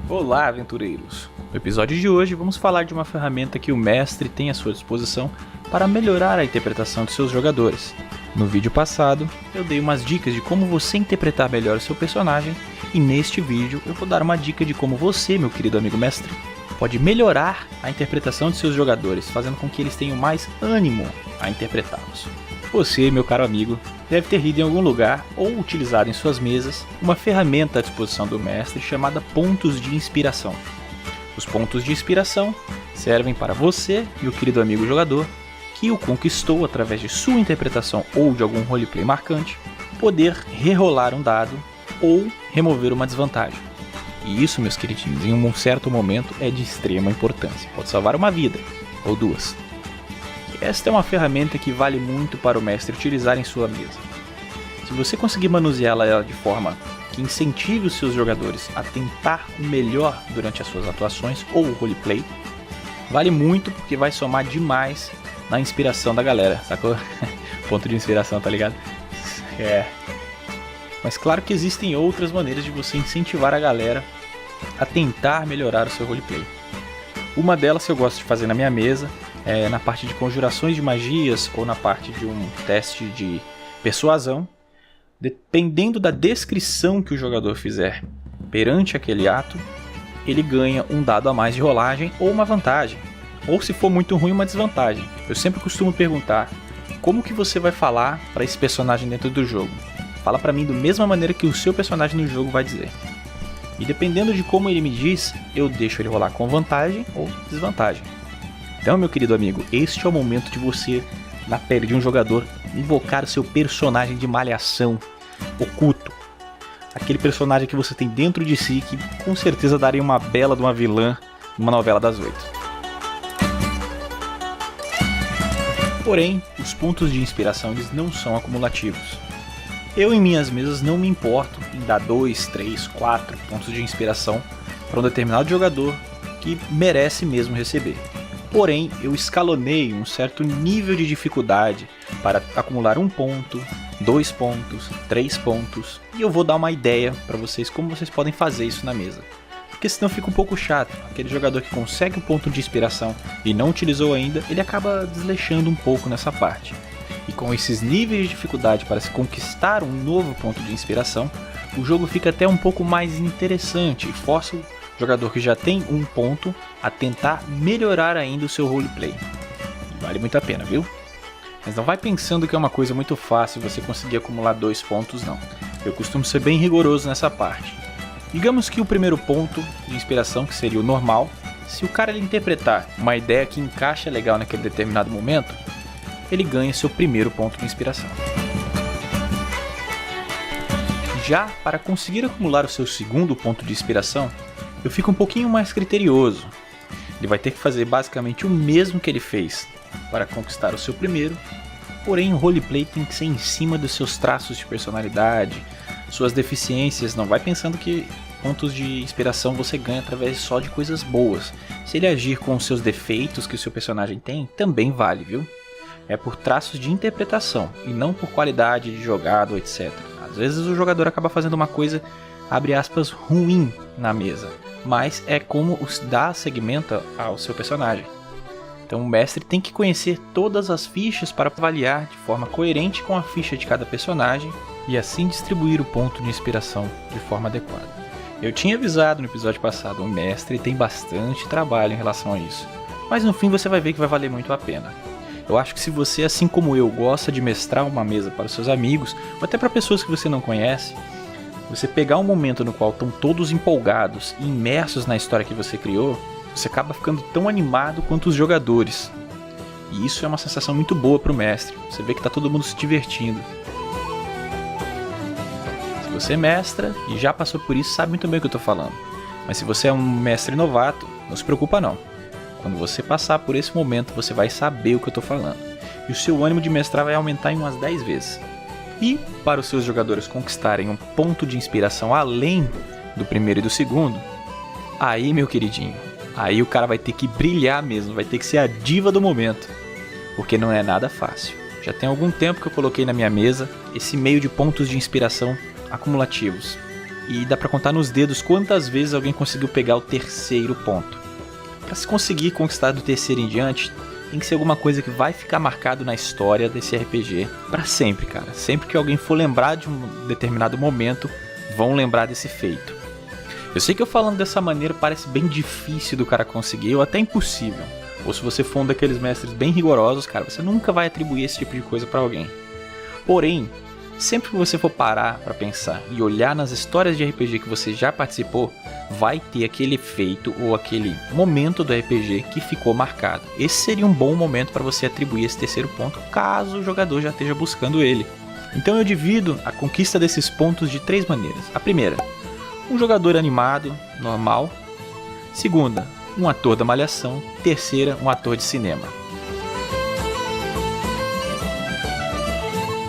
Olá, aventureiros! No episódio de hoje vamos falar de uma ferramenta que o mestre tem à sua disposição para melhorar a interpretação de seus jogadores. No vídeo passado, eu dei umas dicas de como você interpretar melhor o seu personagem, e neste vídeo eu vou dar uma dica de como você, meu querido amigo mestre, pode melhorar a interpretação de seus jogadores, fazendo com que eles tenham mais ânimo a interpretá-los. Você, meu caro amigo, deve ter lido em algum lugar ou utilizado em suas mesas uma ferramenta à disposição do mestre chamada pontos de inspiração. Os pontos de inspiração servem para você, meu querido amigo jogador, que o conquistou através de sua interpretação ou de algum roleplay marcante, poder rerolar um dado ou remover uma desvantagem. E isso, meus queridinhos, em um certo momento é de extrema importância. Pode salvar uma vida, ou duas. Esta é uma ferramenta que vale muito para o mestre utilizar em sua mesa. Se você conseguir manuseá-la de forma que incentive os seus jogadores a tentar o melhor durante as suas atuações ou roleplay, vale muito porque vai somar demais na inspiração da galera, sacou? Ponto de inspiração, tá ligado? Mas claro que existem outras maneiras de você incentivar a galera a tentar melhorar o seu roleplay. Uma delas que eu gosto de fazer na minha mesa é na parte de conjurações de magias ou na parte de um teste de persuasão. Dependendo da descrição que o jogador fizer perante aquele ato, ele ganha um dado a mais de rolagem ou uma vantagem. Ou se for muito ruim, uma desvantagem. Eu sempre costumo perguntar: como que você vai falar para esse personagem dentro do jogo? Fala para mim da mesma maneira que o seu personagem no jogo vai dizer. E dependendo de como ele me diz, eu deixo ele rolar com vantagem ou desvantagem. Então, meu querido amigo, este é o momento de você, na pele de um jogador, invocar o seu personagem de malhação oculto. Aquele personagem que você tem dentro de si que com certeza daria uma bela de uma vilã numa novela das 8. Porém, os pontos de inspiração eles não são acumulativos. Eu em minhas mesas não me importo em dar 2, 3, 4 pontos de inspiração para um determinado jogador que merece mesmo receber. Porém, eu escalonei um certo nível de dificuldade para acumular 1 ponto, 2 pontos, 3 pontos, e eu vou dar uma ideia para vocês como vocês podem fazer isso na mesa. Porque senão fica um pouco chato, aquele jogador que consegue um ponto de inspiração e não utilizou ainda, ele acaba desleixando um pouco nessa parte. E com esses níveis de dificuldade para se conquistar um novo ponto de inspiração, o jogo fica até um pouco mais interessante e força o jogador que já tem 1 ponto a tentar melhorar ainda o seu roleplay. Vale muito a pena, viu? Mas não vai pensando que é uma coisa muito fácil você conseguir acumular 2 pontos, não. Eu costumo ser bem rigoroso nessa parte. Digamos que o primeiro ponto de inspiração, que seria o normal, se o cara ele interpretar uma ideia que encaixa legal naquele determinado momento, ele ganha seu primeiro ponto de inspiração. Já para conseguir acumular o seu segundo ponto de inspiração, eu fico um pouquinho mais criterioso. Ele vai ter que fazer basicamente o mesmo que ele fez para conquistar o seu primeiro, porém o roleplay tem que ser em cima dos seus traços de personalidade, suas deficiências. Não vai pensando que pontos de inspiração você ganha através só de coisas boas. Se ele agir com os seus defeitos que o seu personagem tem, também vale, viu? É por traços de interpretação e não por qualidade de jogado, etc. Às vezes o jogador acaba fazendo uma coisa, abre aspas, ruim na mesa, mas é como dá segmento ao seu personagem. Então o mestre tem que conhecer todas as fichas para avaliar de forma coerente com a ficha de cada personagem e assim distribuir o ponto de inspiração de forma adequada. Eu tinha avisado no episódio passado, o mestre tem bastante trabalho em relação a isso, mas no fim você vai ver que vai valer muito a pena. Eu acho que se você, assim como eu, gosta de mestrar uma mesa para os seus amigos, ou até para pessoas que você não conhece, você pegar um momento no qual estão todos empolgados e imersos na história que você criou, você acaba ficando tão animado quanto os jogadores. E isso é uma sensação muito boa para o mestre, você vê que está todo mundo se divertindo. Se você mestra e já passou por isso, sabe muito bem o que eu estou falando. Mas se você é um mestre novato, não se preocupa não. Quando você passar por esse momento, você vai saber o que eu estou falando. E o seu ânimo de mestrar vai aumentar em umas 10 vezes. E para os seus jogadores conquistarem um ponto de inspiração além do primeiro e do segundo, aí, meu queridinho, aí o cara vai ter que brilhar mesmo, vai ter que ser a diva do momento. Porque não é nada fácil. Já tem algum tempo que eu coloquei na minha mesa esse meio de pontos de inspiração acumulativos. E dá pra contar nos dedos quantas vezes alguém conseguiu pegar o terceiro ponto. Pra se conseguir conquistar do terceiro em diante, tem que ser alguma coisa que vai ficar marcado na história desse RPG pra sempre, cara. Sempre que alguém for lembrar de um determinado momento, vão lembrar desse feito. Eu sei que eu falando dessa maneira parece bem difícil do cara conseguir, ou até impossível. Ou se você for um daqueles mestres bem rigorosos, cara, você nunca vai atribuir esse tipo de coisa pra alguém. Porém, sempre que você for parar pra pensar e olhar nas histórias de RPG que você já participou, vai ter aquele efeito ou aquele momento do RPG que ficou marcado. Esse seria um bom momento para você atribuir esse terceiro ponto, caso o jogador já esteja buscando ele. Então eu divido a conquista desses pontos de 3 maneiras. A primeira, um jogador animado, normal. Segunda, um ator da malhação. Terceira, um ator de cinema.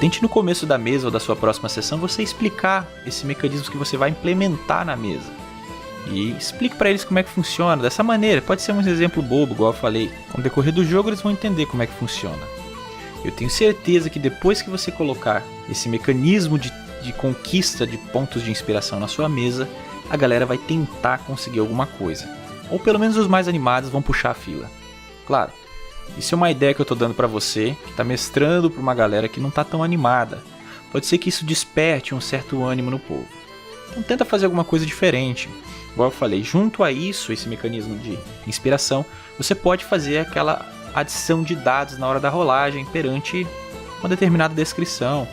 Tente no começo da mesa ou da sua próxima sessão você explicar esse mecanismo que você vai implementar na mesa. E explique para eles como é que funciona, dessa maneira. Pode ser um exemplo bobo, igual eu falei. Com o decorrer do jogo eles vão entender como é que funciona. Eu tenho certeza que depois que você colocar esse mecanismo de conquista de pontos de inspiração na sua mesa, a galera vai tentar conseguir alguma coisa. Ou pelo menos os mais animados vão puxar a fila. Claro, isso é uma ideia que eu estou dando para você, que está mestrando para uma galera que não está tão animada. Pode ser que isso desperte um certo ânimo no povo. Então tenta fazer alguma coisa diferente. Igual eu falei, junto a isso, esse mecanismo de inspiração, você pode fazer aquela adição de dados na hora da rolagem perante uma determinada descrição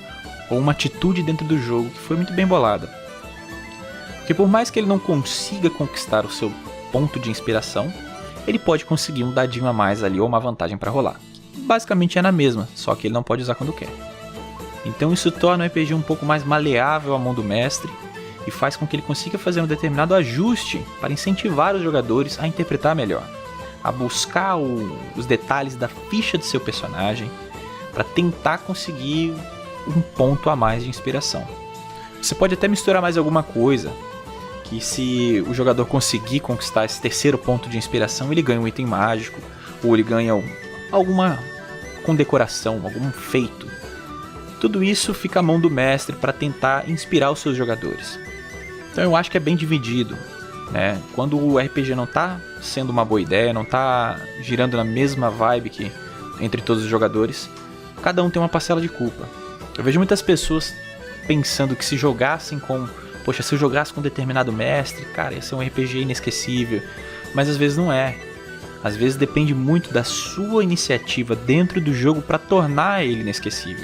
ou uma atitude dentro do jogo que foi muito bem bolada. Porque por mais que ele não consiga conquistar o seu ponto de inspiração, ele pode conseguir um dadinho a mais ali ou uma vantagem para rolar. Basicamente é na mesma, só que ele não pode usar quando quer. Então isso torna o RPG um pouco mais maleável à mão do mestre e faz com que ele consiga fazer um determinado ajuste para incentivar os jogadores a interpretar melhor, a buscar os detalhes da ficha do seu personagem para tentar conseguir um ponto a mais de inspiração. Você pode até misturar mais alguma coisa, que se o jogador conseguir conquistar esse terceiro ponto de inspiração, ele ganha um item mágico, ou ele ganha alguma condecoração, algum feito. Tudo isso fica à mão do mestre para tentar inspirar os seus jogadores. Então eu acho que é bem dividido, né? Quando o RPG não está sendo uma boa ideia, não está girando na mesma vibe que entre todos os jogadores, cada um tem uma parcela de culpa. Eu vejo muitas pessoas pensando que se jogassem com... Poxa, se eu jogasse com um determinado mestre, cara, ia ser um RPG inesquecível. Mas às vezes não é. Às vezes depende muito da sua iniciativa dentro do jogo para tornar ele inesquecível.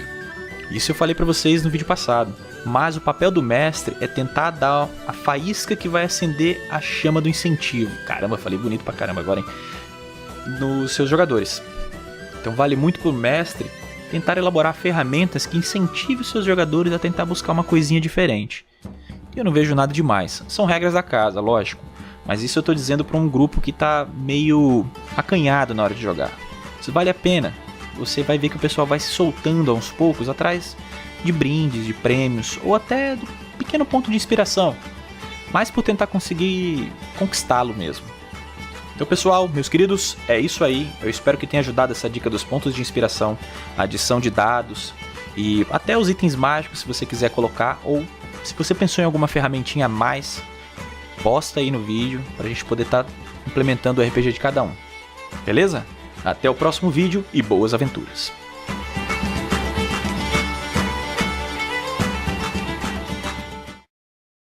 Isso eu falei para vocês no vídeo passado. Mas o papel do mestre é tentar dar a faísca que vai acender a chama do incentivo. Caramba, falei bonito pra caramba agora, hein? Nos seus jogadores. Então vale muito pro mestre tentar elaborar ferramentas que incentivem os seus jogadores a tentar buscar uma coisinha diferente. Eu não vejo nada demais. São regras da casa, lógico. Mas isso eu tô dizendo para um grupo que tá meio acanhado na hora de jogar. Isso vale a pena. Você vai ver que o pessoal vai se soltando aos poucos atrás de brindes, de prêmios, ou até do pequeno ponto de inspiração. Mas por tentar conseguir conquistá-lo mesmo. Então pessoal, meus queridos, é isso aí. Eu espero que tenha ajudado essa dica dos pontos de inspiração, a adição de dados e até os itens mágicos se você quiser colocar, ou se você pensou em alguma ferramentinha a mais, posta aí no vídeo para a gente poder estar implementando o RPG de cada um. Beleza? Até o próximo vídeo e boas aventuras!